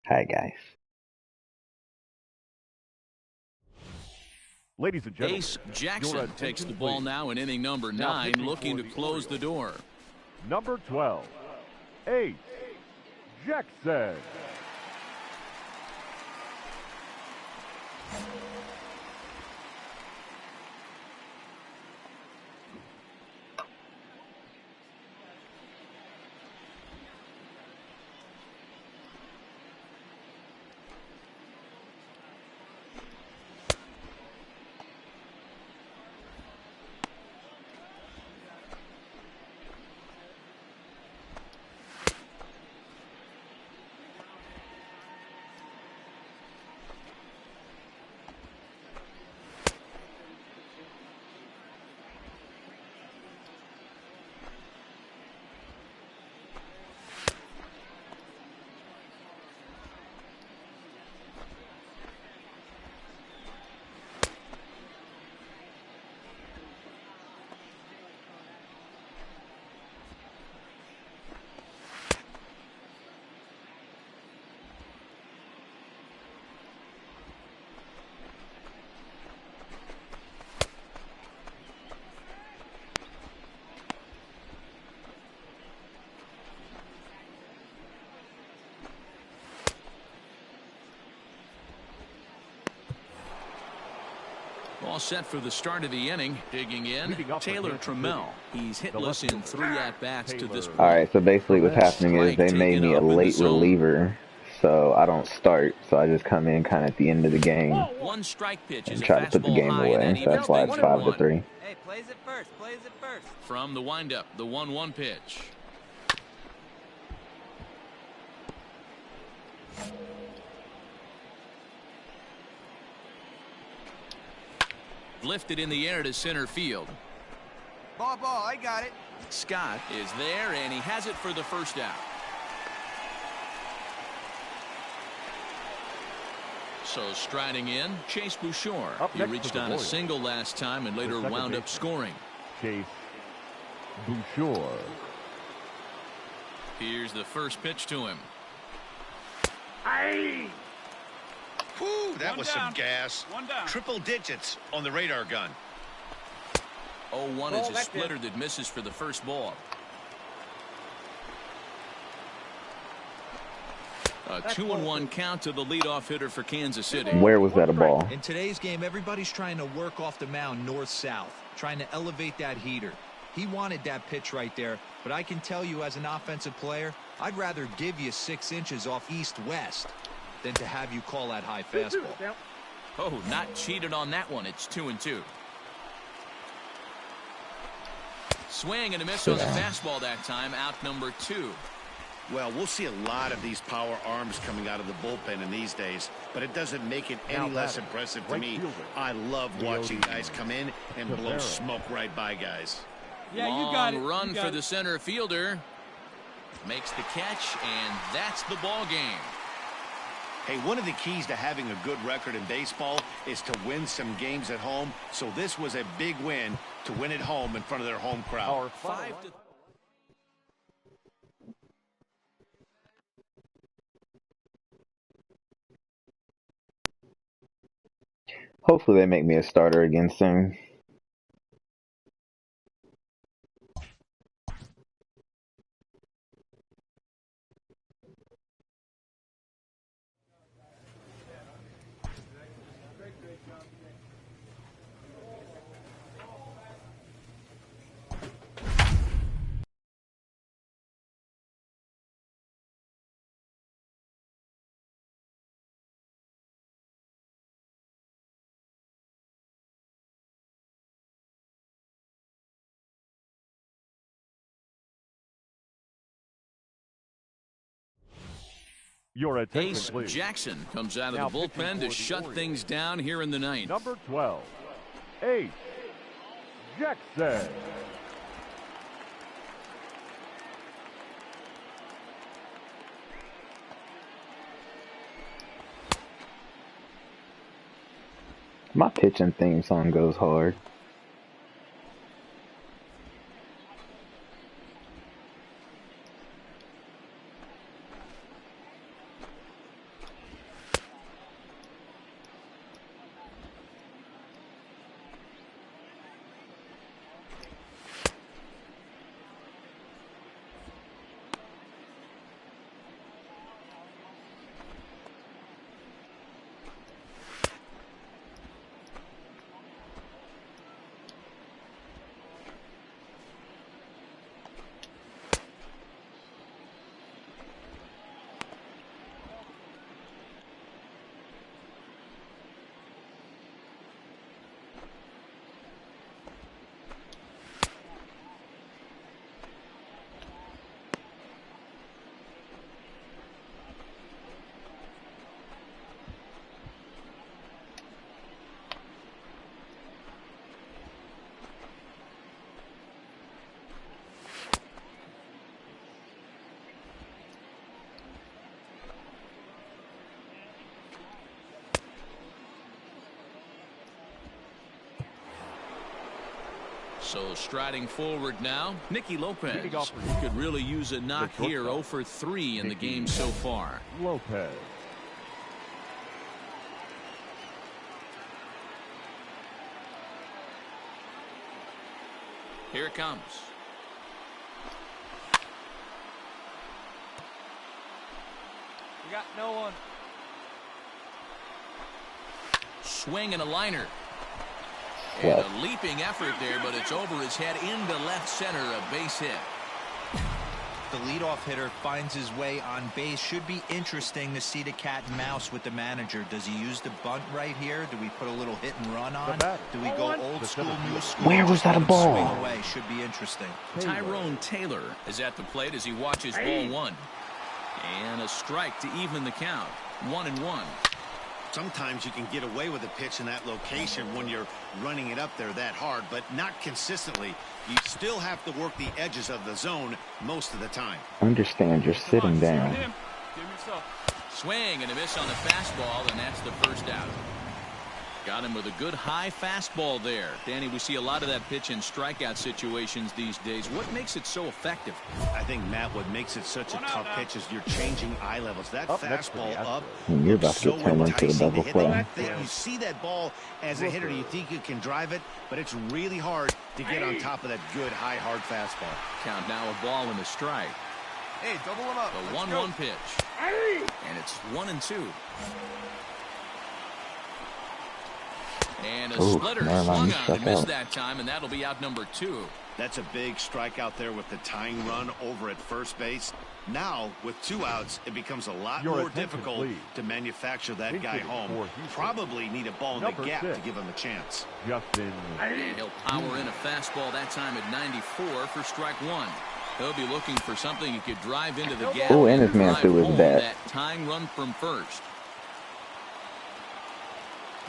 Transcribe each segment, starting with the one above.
Hi, guys. Ladies and gentlemen, Ace Jackson takes the ball now in inning number 9, looking to close the door. Number 12, Ace Jackson. All set for the start of the inning. Digging in, Taylor Trammell. He's hitless in 3 at-bats to this point. All right, so basically what's happening is they made me a late reliever, so I don't start. So I just come in kind of at the end of the game One strike pitch and try to put the game away. So that's why it's 5-3. Hey, plays it first. Plays it first. From the windup, the 1-1 pitch. Lifted in the air to center field. Ball, I got it. Scott is there, and he has it for the first out. So striding in, Chase Bouchard. He reached on a single last time and later wound up scoring. Chase Bouchard. Here's the first pitch to him. Aye. Whew, that was some gas. Triple digits on the radar gun. 0-1 is a splitter that misses for the first ball. A 2-1 count to the leadoff hitter for Kansas City. Where was that a ball? In today's game, everybody's trying to work off the mound north-south, trying to elevate that heater. He wanted that pitch right there, but I can tell you as an offensive player, I'd rather give you 6 inches off east-west than to have you call that high fastball. Oh, not cheated on that one. It's 2-2. Swing and a miss on the fastball that time. Out number 2. Well, we'll see a lot of these power arms coming out of the bullpen in these days, but it doesn't make it any less impressive to me. I love watching guys come in and blow smoke right by guys. Yeah, you got it. Long run for the center fielder. Makes the catch, and that's the ball game. Hey, one of the keys to having a good record in baseball is to win some games at home. So this was a big win to win at home in front of their home crowd. Hopefully they make me a starter again soon. Your attention, Ace please. Jackson comes out of the bullpen to shut things down here in the 9th. Number 12, Ace Jackson. My pitching theme song goes hard. So striding forward now, Nicky Lopez. Could really use a knock here. 0 for 3 in the game so far. Lopez. Here it comes. We got no one. Swing and a liner. And a leaping effort there, but it's over his head into left center, a base hit. The leadoff hitter finds his way on base. Should be interesting to see the cat and mouse with the manager. Does he use the bunt right here? Do we put a little hit and run on? Do we go old school, new school? Where was that a ball? Swing away. Should be interesting. Tyrone Taylor is at the plate as he watches ball one. And a strike to even the count. 1-1. Sometimes you can get away with a pitch in that location when you're running it up there that hard, but not consistently. You still have to work the edges of the zone most of the time. Understand you're sitting down. Swing and a miss on the fastball, and that's the first out. Got him with a good high fastball there. Danny, we see a lot of that pitch in strikeout situations these days. What makes it so effective? I think, Matt, what makes it such a tough pitch is you're changing eye levels. That fastball up, You're about to get turned into the double play. You see that ball as a hitter, you think you can drive it, but it's really hard to get on top of that good, high, hard fastball. Count now, a ball and a strike. Hey, double him up. The 1-1 pitch. And it's 1-2. And a splitter swung on and missed that time, and that'll be out number 2. That's a big strikeout there with the tying run over at first base. Now, with 2 outs, it becomes a lot more difficult to manufacture that guy home. Probably need a ball in the gap to give him a chance. Justin. And he'll power in a fastball that time at 94 for strike 1. He'll be looking for something he could drive into the gap. Oh, and his man threw his bat. That tying run from first.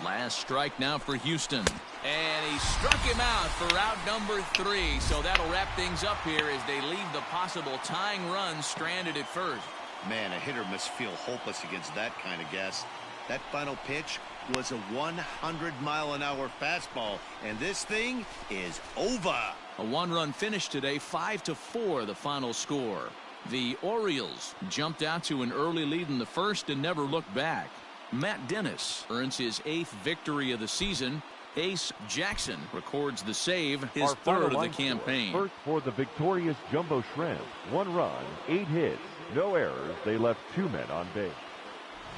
Last strike now for Houston. And he struck him out for out number 3. So that'll wrap things up here as they leave the possible tying run stranded at first. Man, a hitter must feel hopeless against that kind of gas. That final pitch was a 100-mile-an-hour fastball, and this thing is over. A 1-run finish today, 5-4 the final score. The Orioles jumped out to an early lead in the first and never looked back. Matt Dennis earns his 8th victory of the season. Ace Jackson records the save, his 3rd of the campaign. First for the victorious Jumbo Shrimp. 1 run, 8 hits, no errors. They left 2 men on base.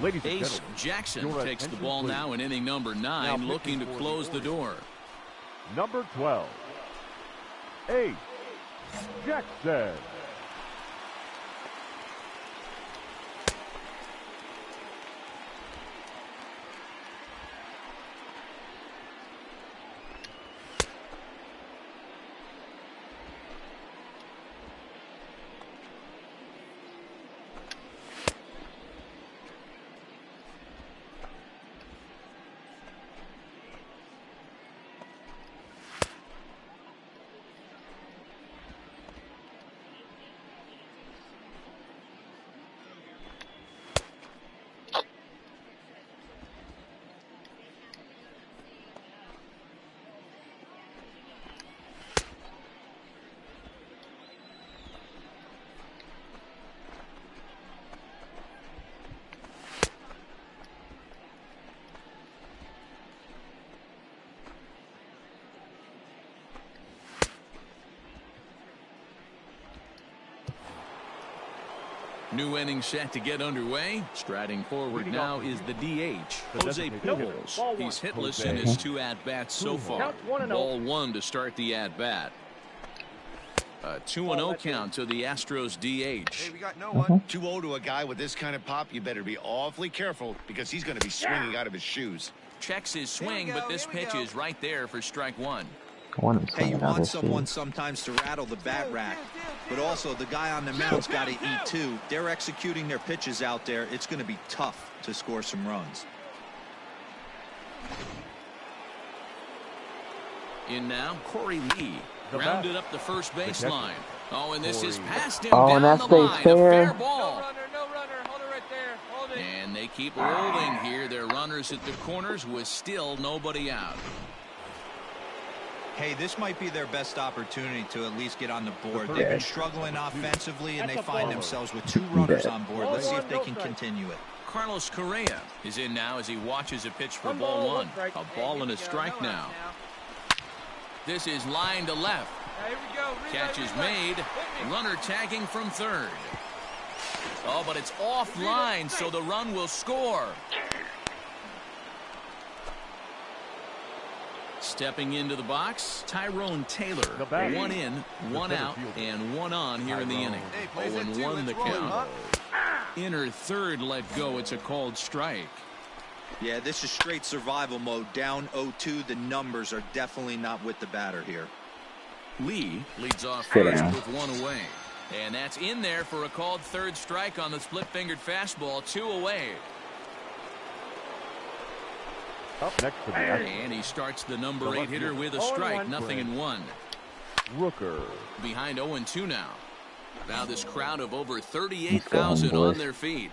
Ladies and Ace gentlemen, Jackson takes the ball now in inning number 9, looking to close the door. Number 12, Ace Jackson. New inning set to get underway. Striding forward now is the DH, Jose Pujols. He's hitless in his 2 at-bats so far. Ball 1 to start the at-bat. A 2-0 count to the Astros DH. Hey, we got no one. 2-0 to a guy with this kind of pop, you better be awfully careful because he's going to be swinging out of his shoes. Checks his swing, but this pitch is right there for strike 1. Hey, you want someone sometimes to rattle the bat rack, but also the guy on the mound's got to eat too. They're executing their pitches out there. It's going to be tough to score some runs. In now, Corey Lee grounded up the first baseline. Oh, and this is past him Oh, and down that the line. stays fair. A fair ball. No runner. Hold it right there. Hold it. And they keep rolling here. Their runners at the corners with still nobody out. Hey, this might be their best opportunity to at least get on the board. They've been struggling offensively, and they find themselves with 2 runners on board. Let's see if they can continue it. Carlos Correa is in now as he watches a pitch for ball 1. A ball and a strike now. This is line to left. Here we go. Catch is made. Runner tagging from third. Oh, but it's offline, so the run will score. Stepping into the box, Tyrone Taylor. 1 in, 1 out, and 1 on here in the inning. 0-1 the count. Inner third let go. It's a called strike. Yeah, this is straight survival mode. Down 0-2. The numbers are definitely not with the batter here. Lee leads off first with 1 away. And that's in there for a called third strike on the split-fingered fastball. 2 away. Up next to the and he starts the number 8 hitter with a strike. 0-1. Rooker. Behind 0-2 now. Now this crowd of over 38,000 on their feet.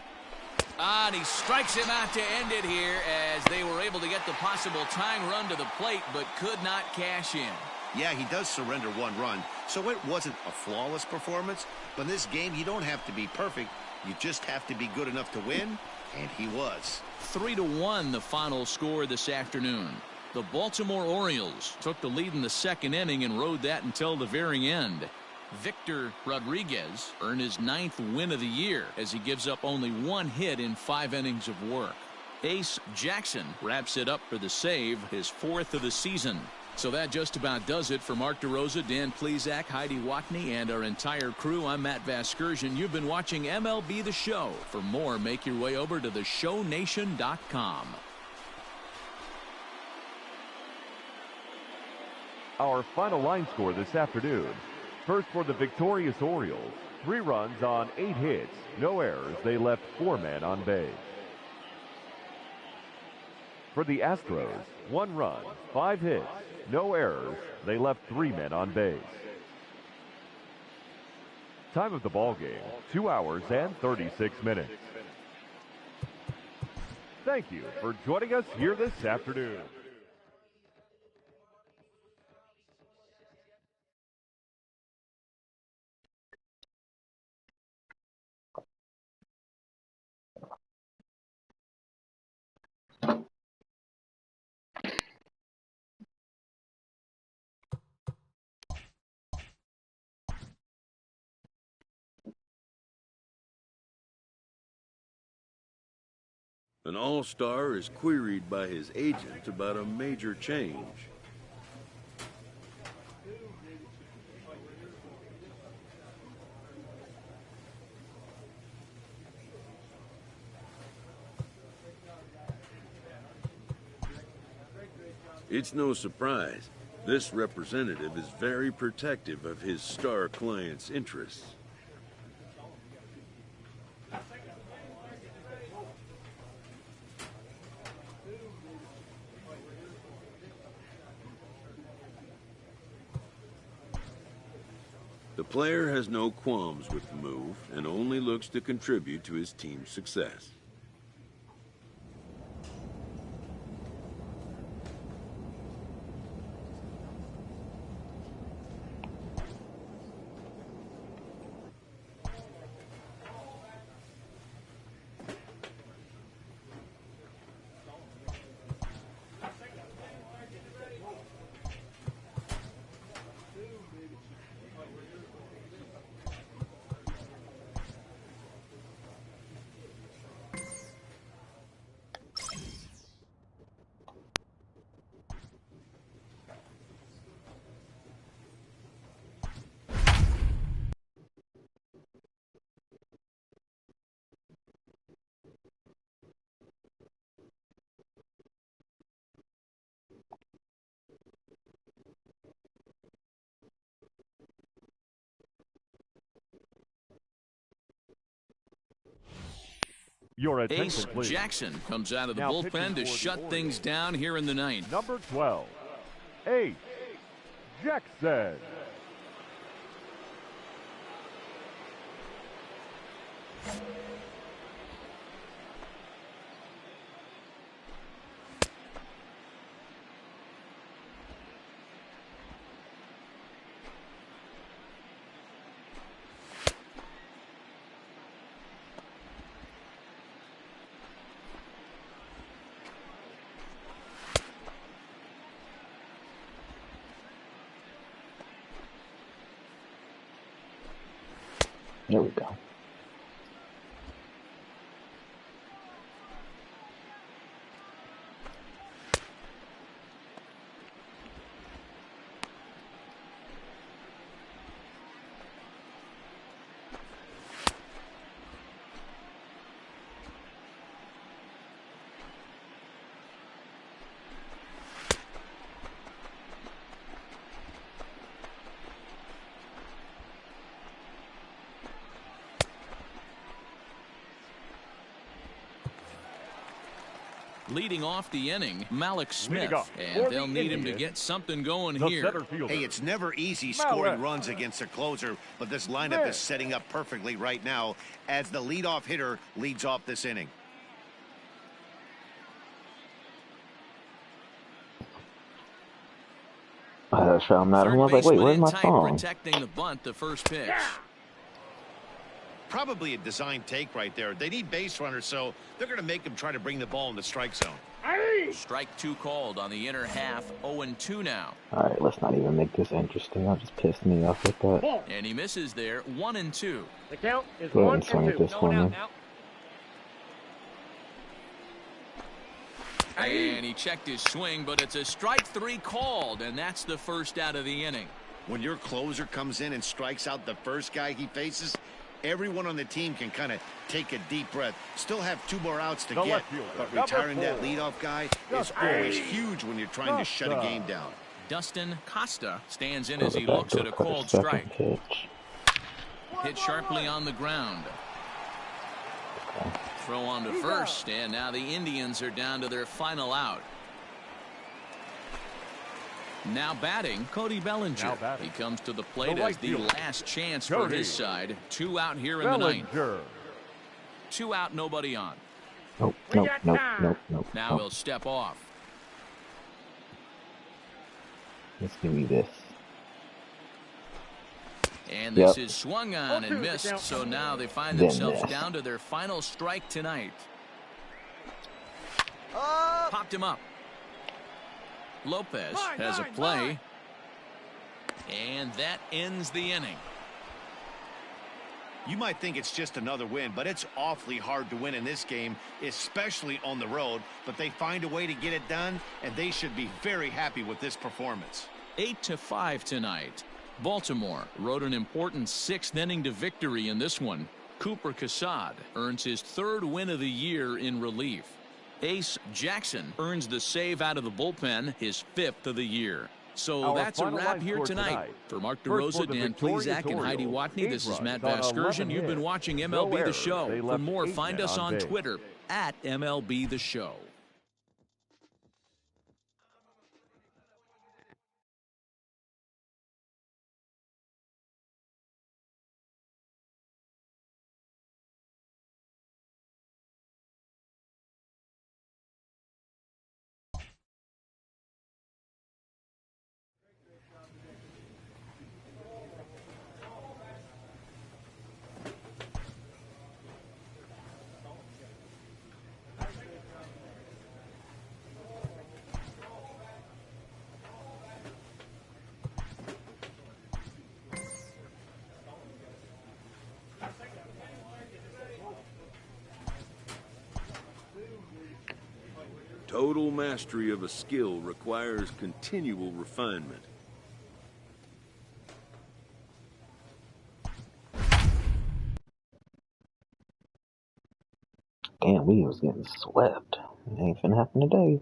And he strikes him out to end it here as they were able to get the possible tying run to the plate but could not cash in. Yeah, he does surrender 1 run, so it wasn't a flawless performance. But in this game, you don't have to be perfect. You just have to be good enough to win, and he was. 3-1 the final score this afternoon. The Baltimore Orioles took the lead in the 2nd inning and rode that until the very end. Victor Rodriguez earned his 9th win of the year as he gives up only 1 hit in 5 innings of work. Ace Jackson wraps it up for the save, his 4th of the season. So that just about does it for Mark DeRosa, Dan Plesac, Heidi Watney, and our entire crew. I'm Matt Vasgersian. You've been watching MLB The Show. For more, make your way over to theshownation.com. Our final line score this afternoon. First for the victorious Orioles. 3 runs on 8 hits. No errors. They left 4 men on base. For the Astros, 1 run, 5 hits. No errors. They left 3 men on base. Time of the ball game, 2 hours and 36 minutes. Thank you for joining us here this afternoon. An all-star is queried by his agent about a major change. It's no surprise. This representative is very protective of his star client's interests. The player has no qualms with the move and only looks to contribute to his team's success. Your attention, Ace please. Jackson comes out of the Now bullpen to shut things down here in the 9th. Number 12, Ace Jackson. There we go. Leading off the inning, Malik Smith, and they'll need him to get something going here. Hey, it's never easy scoring runs against a closer, but this lineup is setting up perfectly right now as the leadoff hitter leads off this inning. I found that. I was like, wait, where's my phone? Protecting the bunt, the first pitch. Probably a design take right there. They need base runners, so they're going to make them try to bring the ball in the strike zone. Strike two called on the inner half. 0-2 now. All right, let's not even make this interesting. That just pissed me off with that. And he misses there. 1-2. The count is Go ahead 1 and swing and at 2. this one, man. And he checked his swing, but it's a strike three called, and that's the first out of the inning. When your closer comes in and strikes out the first guy he faces, everyone on the team can kind of take a deep breath. Still have 2 more outs to get, but retiring that leadoff guy is always huge when you're trying to shut a game down. Dustin Costa stands in as he looks at a called strike. Hit sharply on the ground. Throw on to first, and now the Indians are down to their final out. Now batting, Cody Bellinger. He comes to the plate as the last chance for his side. 2 out here in the ninth. 2 out, nobody on. Nope. Now he'll step off. Let's give me this. And this is swung on and missed, so now they find themselves down to their final strike tonight. Popped him up. Lopez has a play. And that ends the inning. You might think it's just another win, but it's awfully hard to win in this game, especially on the road. But they find a way to get it done, and they should be very happy with this performance. 8-5 tonight. Baltimore rode an important 6th inning to victory in this one. Cooper Casad earns his 3rd win of the year in relief. Ace Jackson earns the save out of the bullpen, his 5th of the year. So that's a wrap here tonight. For Mark DeRosa, Dan Plezak, and Heidi Watney, this is Matt Vasgersian. You've been watching MLB The Show. For more, find us on Twitter at MLB The Show. Total mastery of a skill requires continual refinement. Damn, we was getting swept. It ain't finna happen today.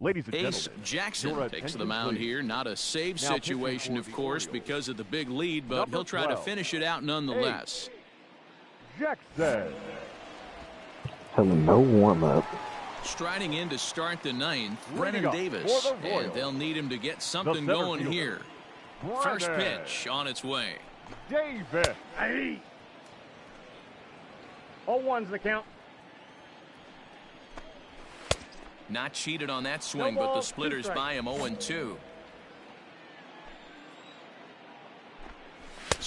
Ladies and Ace gentlemen, Jackson takes the mound here. Not a save situation, of course, because of the big lead, but he'll try to finish it out nonetheless. Jackson. Having no warm-up. Striding in to start the 9th, Brennan Davis, and they'll need him to get something going here. First pitch on its way. Davis. Hey. 0-1's the count. Not cheated on that swing, but the splitters by him 0-2.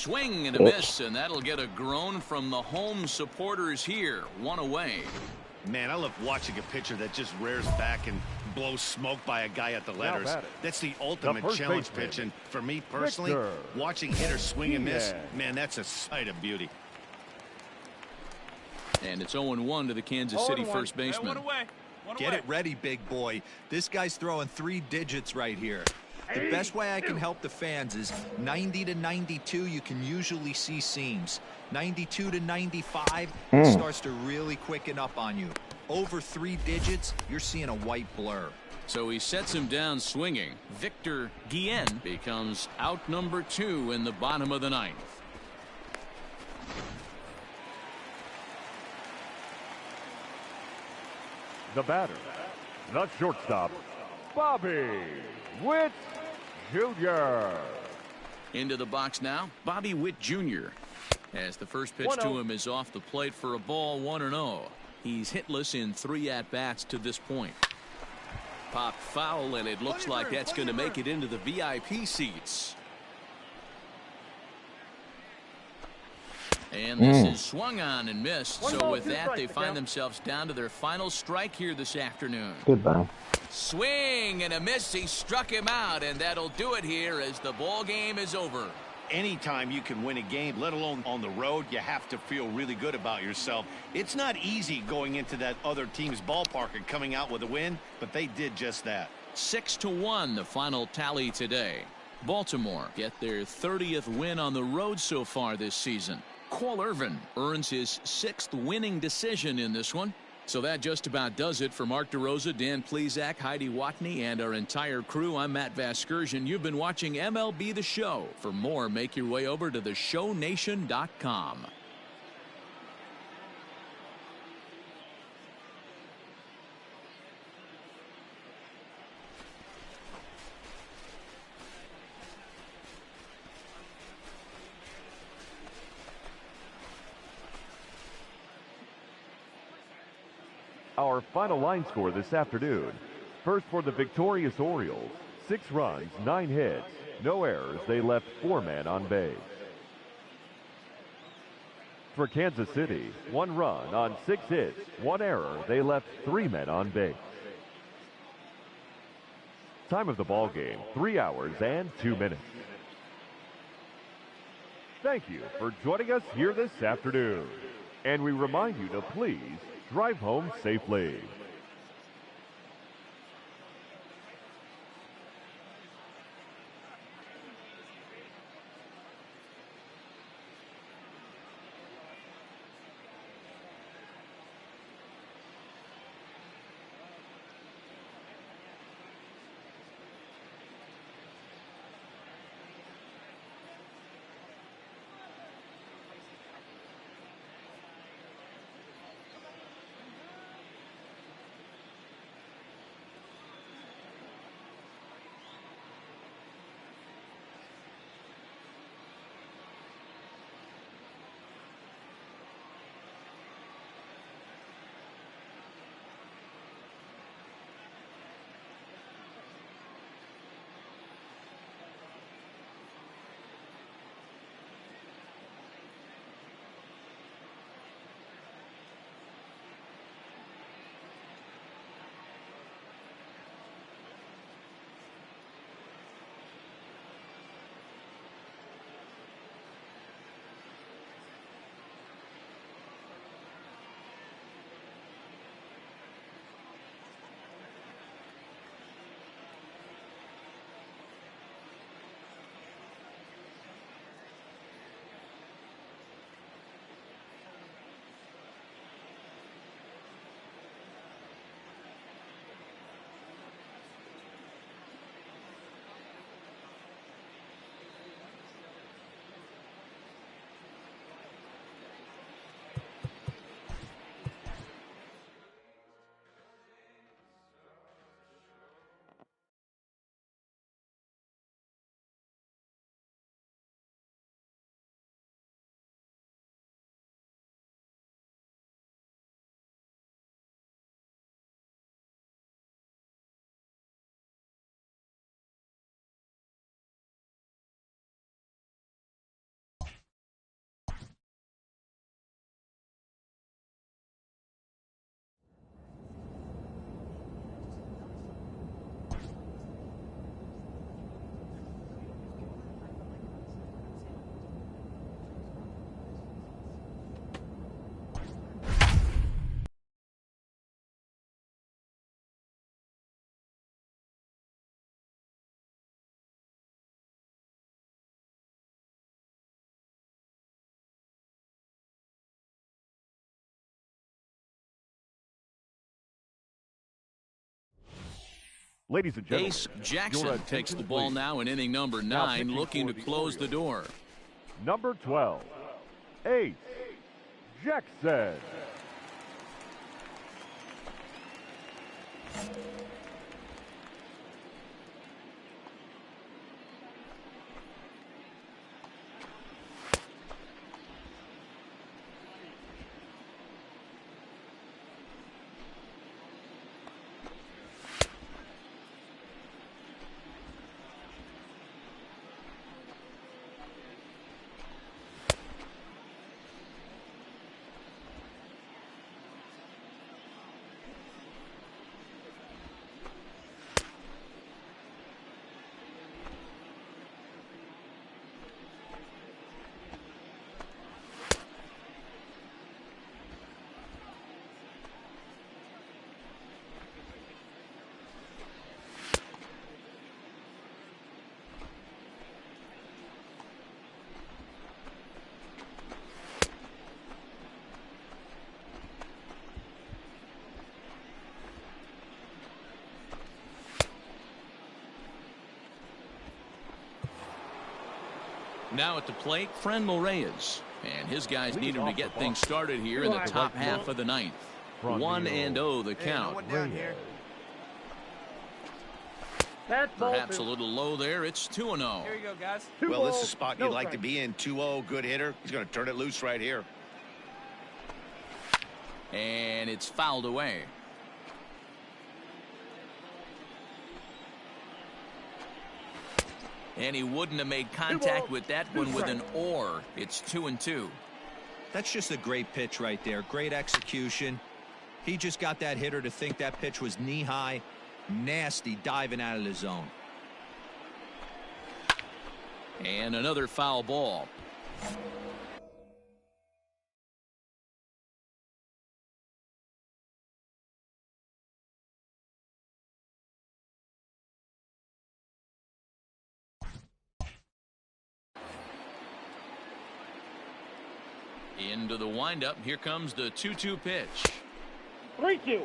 Swing and a miss, and that'll get a groan from the home supporters here. One away. Man, I love watching a pitcher that just rears back and blows smoke by a guy at the letters. That's the ultimate challenge pitch, and for me personally, watching hitters swing and miss, man, that's a sight of beauty. And it's 0-1 to the Kansas City first baseman. Get it ready, big boy. This guy's throwing 3 digits right here. The best way I can help the fans is 90 to 92, you can usually see seams. 92 to 95, it starts to really quicken up on you. Over 3 digits, you're seeing a white blur. So he sets him down swinging. Victor Guillen becomes out number 2 in the bottom of the 9th. The batter, the shortstop, Bobby Witt Jr. Into the box now, Bobby Witt Jr. As the first pitch to him is off the plate for a ball, 1-0. He's hitless in 3 at-bats to this point. Popped foul, and it looks like that's going to make it into the VIP seats. And this is swung on and missed. So with that, they find themselves down to their final strike here this afternoon. Goodbye. Swing and a miss. He struck him out, and that'll do it here as the ball game is over. Anytime you can win a game, let alone on the road, you have to feel really good about yourself. It's not easy going into that other team's ballpark and coming out with a win, but they did just that. 6-1 the final tally today. Baltimore get their 30th win on the road so far this season. Cole Irvin earns his 6th winning decision in this one. So that just about does it for Mark DeRosa, Dan Plesac, Heidi Watney, and our entire crew. I'm Matt Vasgersian. You've been watching MLB The Show. For more, make your way over to theshownation.com. Our final line score this afternoon. First for the victorious Orioles, 6 runs, 9 hits, no errors. They left 4 men on base. For Kansas City, 1 run on 6 hits, 1 error. They left 3 men on base. Time of the ball game, 3 hours and 2 minutes. Thank you for joining us here this afternoon. And we remind you to please drive home safely. Ladies and gentlemen, Ace Jackson takes the ball now in inning number 9, looking to close the door. Number 12, Ace Jackson. Now at the plate, Franmil Reyes. And his guys need him to get things started here in the top half of the 9th. 1-0 the count. Perhaps a little low there. It's 2-0. Here you go, guys. Well, this is a spot you'd like to be in. 2-0, good hitter. He's going to turn it loose right here. And it's fouled away. And he wouldn't have made contact with that one with an or. It's 2-2. That's just a great pitch right there. Great execution. He just got that hitter to think that pitch was knee-high. Nasty diving out of the zone. And another foul ball. Into the windup. Here comes the 2-2 pitch. 3-2.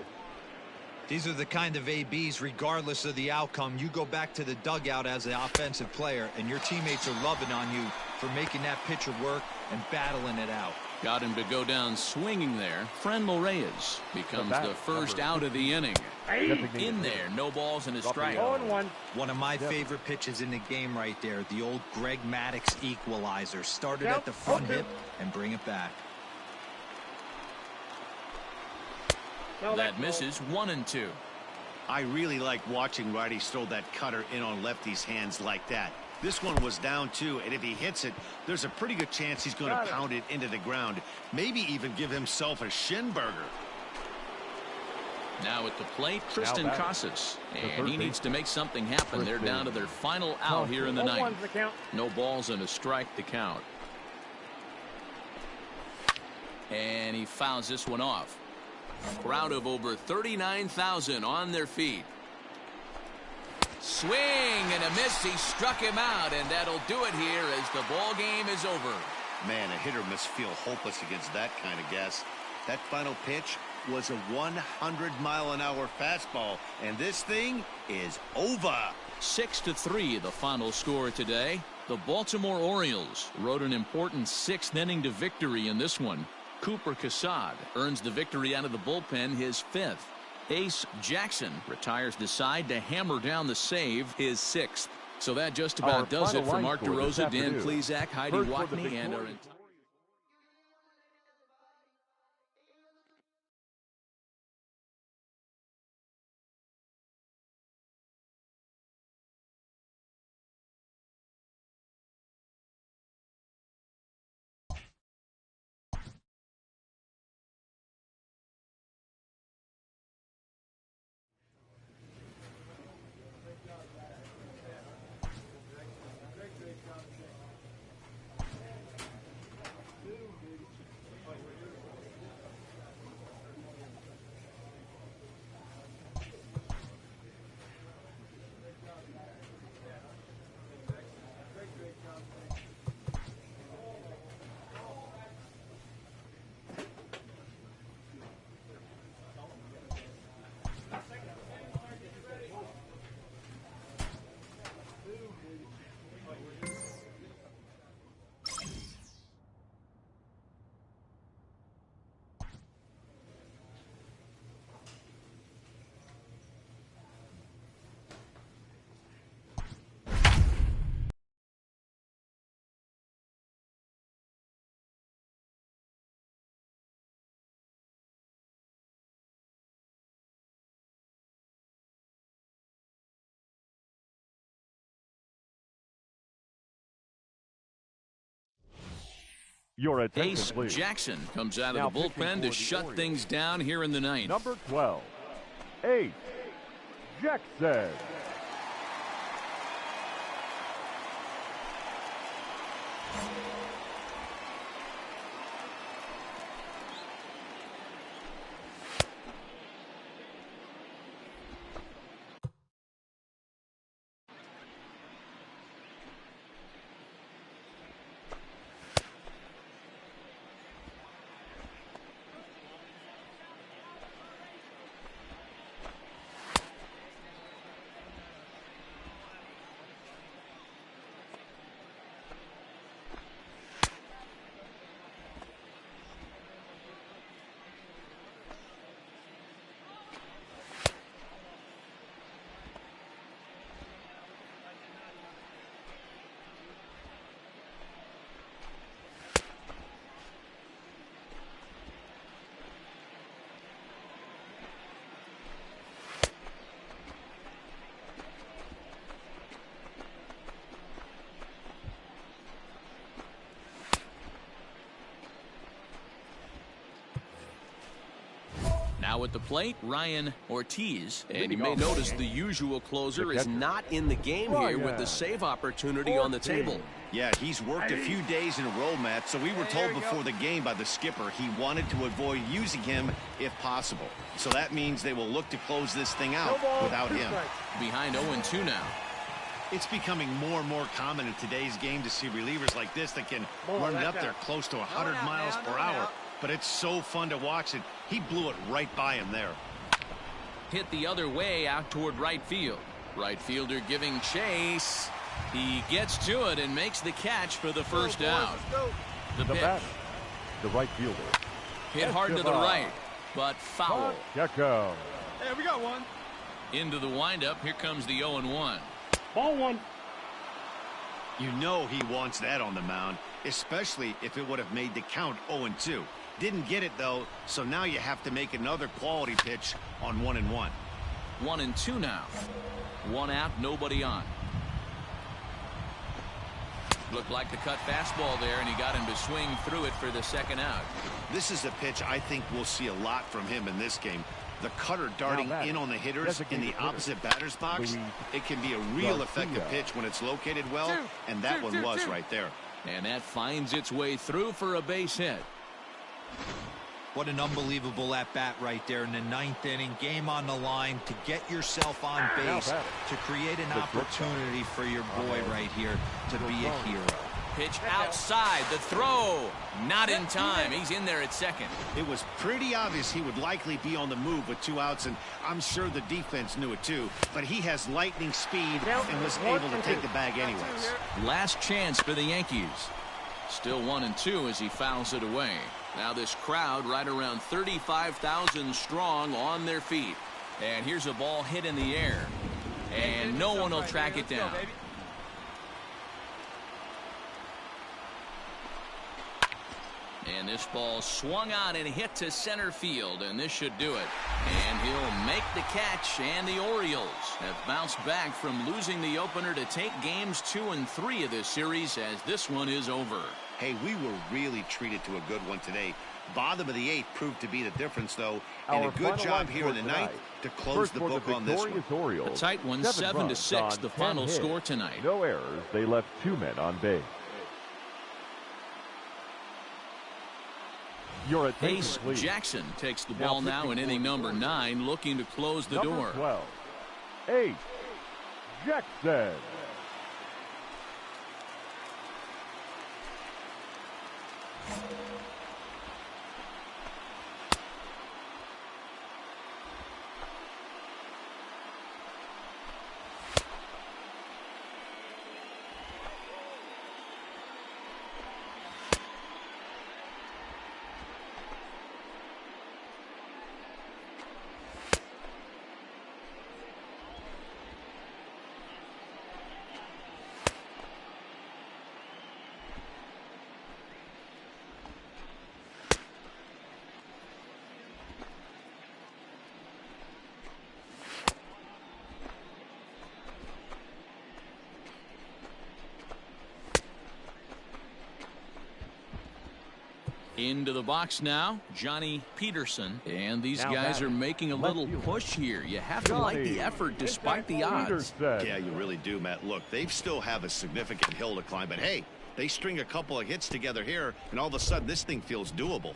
These are the kind of ABs, regardless of the outcome, you go back to the dugout as an offensive player, and your teammates are loving on you for making that pitcher work and battling it out. Got him to go down swinging there. Franmil Reyes becomes the first out of the inning. In there, no balls and a strike. 0-1. One of my favorite pitches in the game right there, the old Greg Maddux equalizer. Started at the front hip and bring it back. That misses. 1-2. I really like watching righties throw that cutter in on lefties' hands like that. This one was down too, and if he hits it, there's a pretty good chance he's going to pound it into the ground. Maybe even give himself a shin burger. Now at the plate, Tristan Casas. And he needs to make something happen. They're down to their final out here in the 9th. No balls and a strike to count. And he fouls this one off. Crowd of over 39,000 on their feet. Swing and a miss. He struck him out, and that'll do it here as the ball game is over. Man, a hitter must feel hopeless against that kind of gas. That final pitch was a 100-mile-an-hour fastball, and this thing is over. 6-3 the final score today. The Baltimore Orioles rode an important 6th inning to victory in this one. Cooper Cassad earns the victory out of the bullpen, his 5th. Ace Jackson retires the side to hammer down the save, his 6th. So that just about does it for Mark DeRosa, Dan Plesac, Heidi Watney, and our entire Your attention, Ace please. Jackson comes out Now of the bullpen to shut Orioles. things down here in the ninth. Number 12, Ace Jackson. Now at the plate, Ryan Ortiz. And you may notice the usual closer is not in the game here with the save opportunity on the table. Yeah, he's worked a few days in a row, Matt, so we were told before the game by the skipper he wanted to avoid using him if possible. So that means they will look to close this thing out without him. Behind 0-2 now. It's becoming more and more common in today's game to see relievers like this that can run it up there close to 100 miles per hour. But it's so fun to watch it. He blew it right by him there. Hit the other way out toward right field. Right fielder giving chase. He gets to it and makes the catch for the first out. The pitch. Batter, the right fielder. Hit hard to the right, but foul. Gecko. Hey, we got one. Into the windup. Here comes the 0-1. Ball one. You know he wants that on the mound, especially if it would have made the count 0-2. Didn't get it, though, so now you have to make another quality pitch on 1-1. 1-2 now. One out, nobody on. Looked like the cut fastball there, and he got him to swing through it for the second out. This is a pitch I think we'll see a lot from him in this game. The cutter darting in on the hitters in the opposite batter's box. It can be a real effective pitch when it's located well, and that one was right there. And that finds its way through for a base hit. What an unbelievable at-bat right there in the ninth inning. Game on the line to get yourself on base, to create an opportunity for your boy right here to be a hero. Pitch outside, the throw. Not in time. He's in there at second. It was pretty obvious he would likely be on the move with 2 outs, and I'm sure the defense knew it too. But he has lightning speed and was able to take the bag anyways. Last chance for the Yankees. Still 1-2 as he fouls it away. Now this crowd right around 35,000 strong on their feet. And here's a ball hit in the air. And no one will track it down. And this ball swung on and hit to center field, and this should do it. And he'll make the catch, and the Orioles have bounced back from losing the opener to take games 2 and 3 of this series as this one is over. Hey, we were really treated to a good one today. Bottom of the 8th proved to be the difference, though, and a good job here in the 9th to close the book on this one. Orioles, a tight one, 7-6, the final score tonight. No errors. They left 2 men on base. Your Ace Jackson takes the ball now in inning number 9, looking to close the door. 12, Ace Jackson. Into the box now, Johnny Peterson. And these guys are making a little push here. You have to like the effort despite the odds. Yeah, you really do, Matt. Look, they still have a significant hill to climb, but hey, they string a couple of hits together here, and all of a sudden this thing feels doable.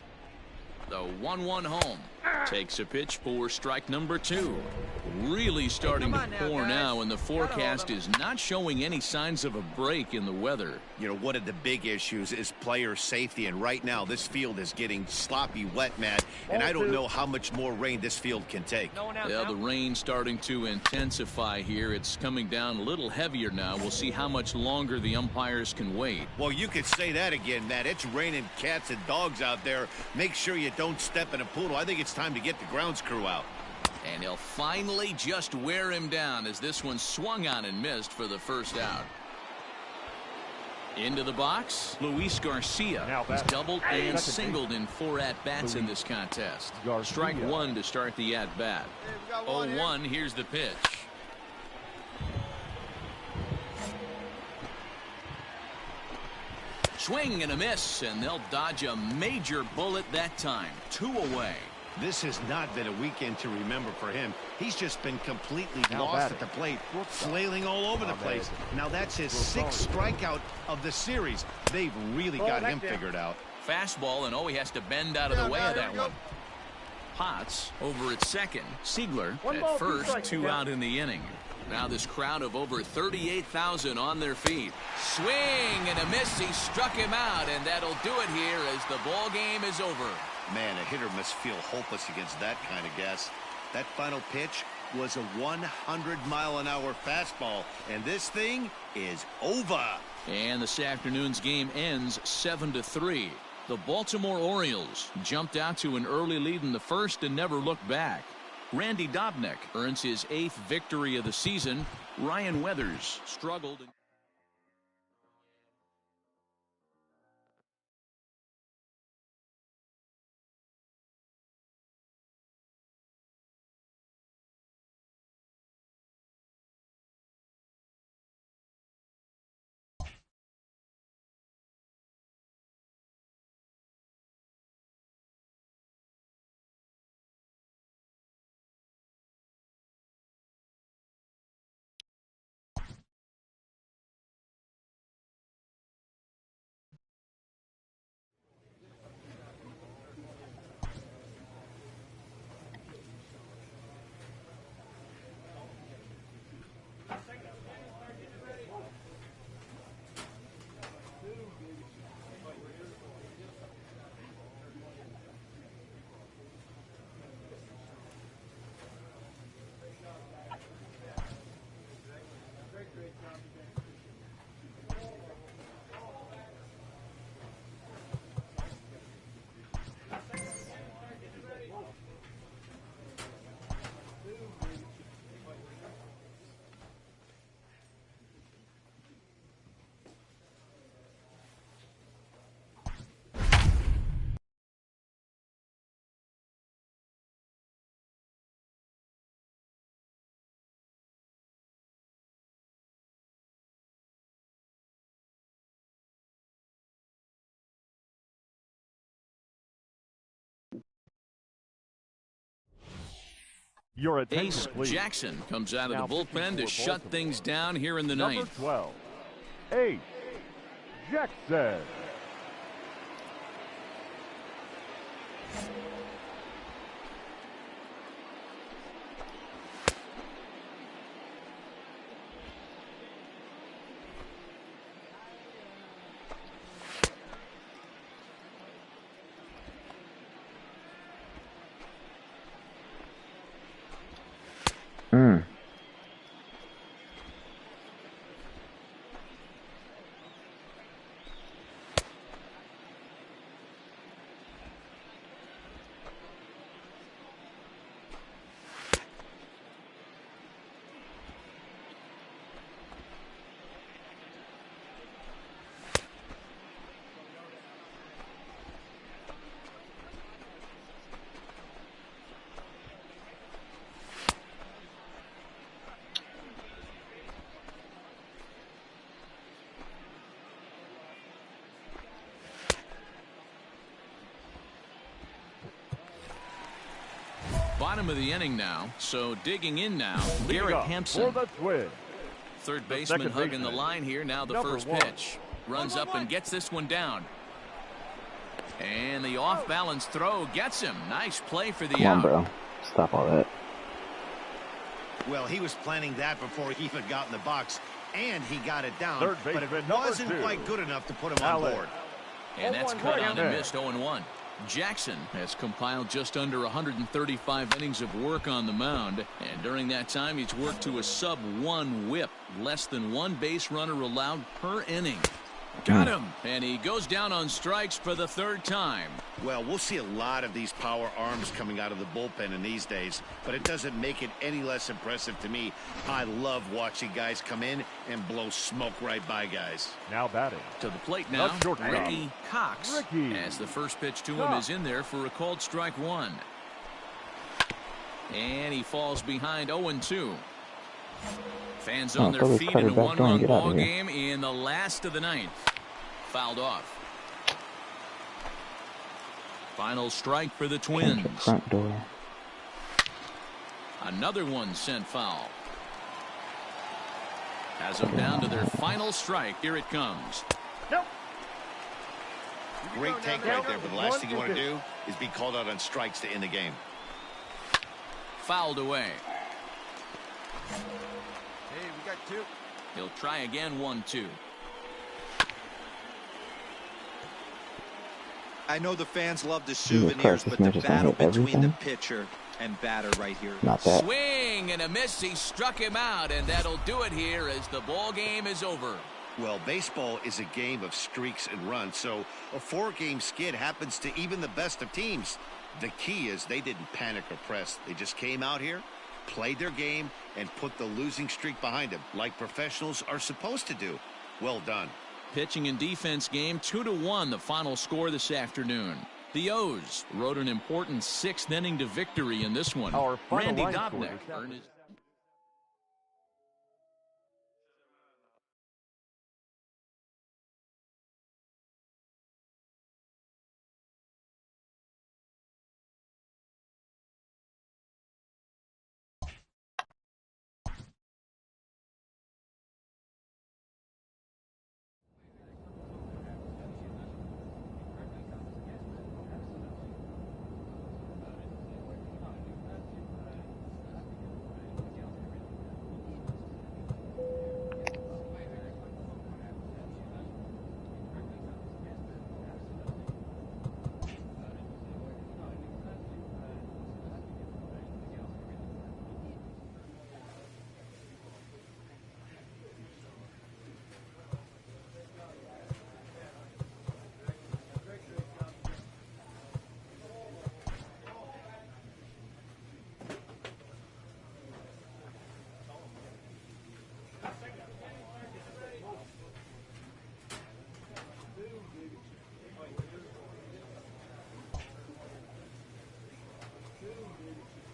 The 1-1 home. Takes a pitch for strike number 2. Really starting to pour now, and the forecast is not showing any signs of a break in the weather. You know, one of the big issues is player safety, and right now this field is getting sloppy wet, Matt, and I don't know how much more rain this field can take. Yeah, the rain starting to intensify here. It's coming down a little heavier now. We'll see how much longer the umpires can wait. Well, you could say that again, Matt. It's raining cats and dogs out there. Make sure you don't step in a poodle. I think it's time to get the grounds crew out. And he'll finally just wear him down as this one swung on and missed for the first out. Into the box, Luis Garcia. He's doubled and singled in 4 at-bats in this contest. Strike 1 to start the at-bat. 0-1, here's the pitch. Swing and a miss, and they'll dodge a major bullet that time. 2 away. This has not been a weekend to remember for him. He's just been completely lost at the plate, flailing all over the place. Now that's his 6th strikeout of the series. They've really got him figured out. Fastball, and he has to bend out of the way of that one. Potts over at second. Siegler at first, 2 out in the inning. Now this crowd of over 38,000 on their feet. Swing and a miss. He struck him out, and that'll do it here as the ball game is over. Man, a hitter must feel hopeless against that kind of gas. That final pitch was a 100-mile-an-hour fastball, and this thing is over. And this afternoon's game ends 7-3. The Baltimore Orioles jumped out to an early lead in the first and never looked back. Randy Dobnak earns his 8th victory of the season. Ryan Weathers struggled. Ace Jackson comes out of the bullpen to shut things down here in the ninth. Number 12, Ace Jackson. Bottom of the inning now, so digging in now, Garrett Hampson. Third baseman hugging the line here. Now the first pitch. Runs up and gets this one down. And the off-balance throw gets him. Nice play for the Come on, out. bro. Stop all that. Well, he was planning that before he even got in the box, and he got it down, but it wasn't quite good enough to put him on board. And that's cut on and missed 0-1. Jackson has compiled just under 135 innings of work on the mound, and during that time he's worked to a sub-1 whip, less than one base runner allowed per inning. Got him, and he goes down on strikes for the third time. Well, we'll see a lot of these power arms coming out of the bullpen in these days, but it doesn't make it any less impressive to me. I love watching guys come in and blow smoke right by guys. Now batting. To the plate now, Ricky Cox. As the first pitch to him is in there for a called strike one. And he falls behind 0-2. Fans on their feet in a one-run ball game in the last of the ninth. Fouled off. Final strike for the Twins. Front door. Another one sent foul. Has them down to their final strike. Here it comes. Great take right there, but the last thing you want to do is be called out on strikes to end the game. Fouled away. Hey, we got two. He'll try again. 1-2. I know the fans love the souvenirs, but the battle between the pitcher and batter right here. Not that. Swing and a miss. He struck him out, and that'll do it here as the ball game is over. Well, baseball is a game of streaks and runs, so a 4-game skid happens to even the best of teams. The key is they didn't panic or press. They just came out here, played their game, and put the losing streak behind them, like professionals are supposed to do. Well done. Pitching and defense game 2-1 the final score this afternoon. The O's rode an important 6th inning to victory in this one. Randy Dobnak earned his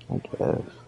I guess.